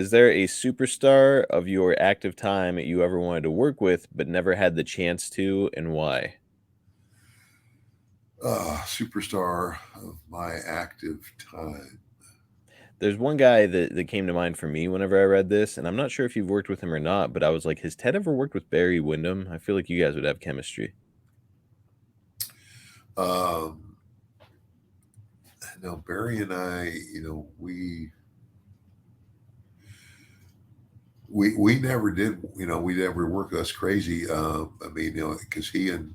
Is there a superstar of your active time that you ever wanted to work with but never had the chance to, and why? Superstar of my active time. There's one guy that came to mind for me whenever I read this, and I'm not sure if you've worked with him or not, but I was like, has Ted ever worked with Barry Windham? I feel like you guys would have chemistry. Um, no, Barry and I, we never did, we never worked us crazy. I mean, because he and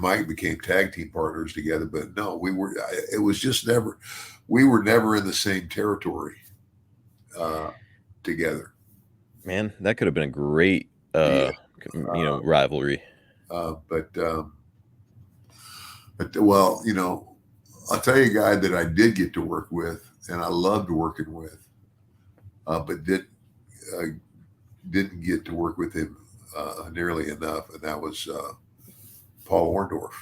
Mike became tag team partners together, but no, it was just never, we were never in the same territory uh, together. Man, that could have been a great, Yeah. rivalry. But well, I'll tell you a guy that I did get to work with, and I loved working with, but uh, didn't get to work with him nearly enough, and that was Paul Orndorff.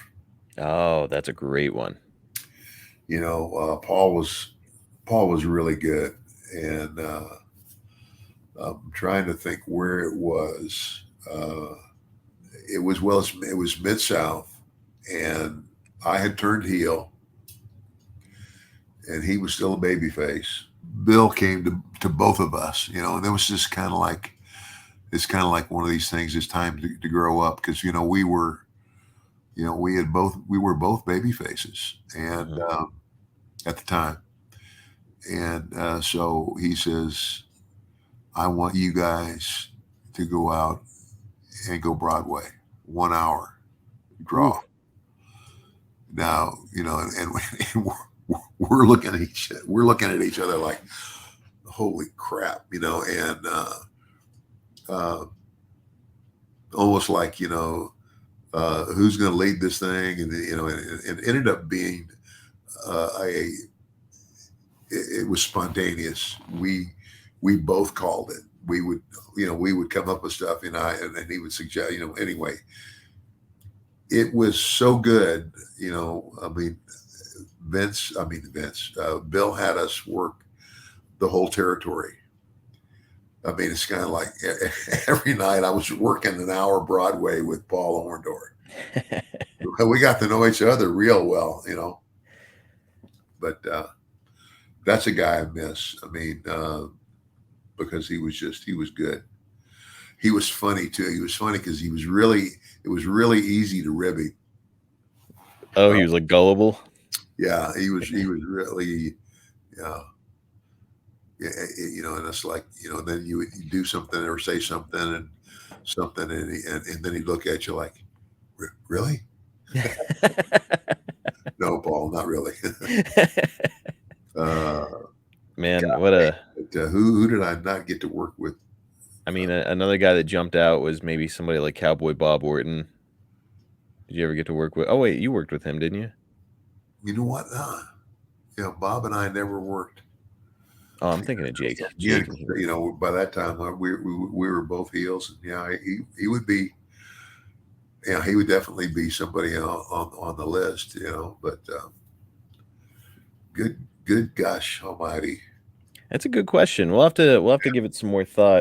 Oh, that's a great one. Paul was really good, and I'm trying to think where it was. It was Mid South, and I had turned heel, and he was still a baby face. Bill came to both of us, and it was just kind of like it's kind of like one of these things. It's time to grow up because we were both baby faces, and Mhm. at the time, and so he says, "I want you guys to go out and go Broadway, 1 hour Ooh, draw." Now, and we're looking at each other like, "Holy crap," and uh, almost like who's going to lead this thing, and it ended up being a it was spontaneous. We both called it. We would come up with stuff, and he would suggest, anyway. It was so good, I mean, Bill had us work the whole territory. I mean, it's kind of like every night I was working an hour Broadway with Paul Orndorff. We got to know each other real well, but that's a guy I miss. I mean, because he was good. He was funny too. He was funny because it was really easy to rib him. oh, Uh, he was like gullible. yeah, he was really, yeah, yeah, and it's like, then you do something or say something, and then he'd look at you like, Really? No, Paul, not really." uh, Man, God, what a but, who did I not get to work with? I Uh, mean, another guy that jumped out was maybe somebody like Cowboy Bob Orton. Did you ever get to work with? Oh wait, you worked with him, didn't you? you know what? Bob and I never worked. Oh, I'm thinking of So Jake. again, Jake and he worked. by that time we were both heels, and yeah, he would be, yeah, he would definitely be somebody on the list, But good, good, gosh Almighty. That's a good question. We'll have to give it some more thought.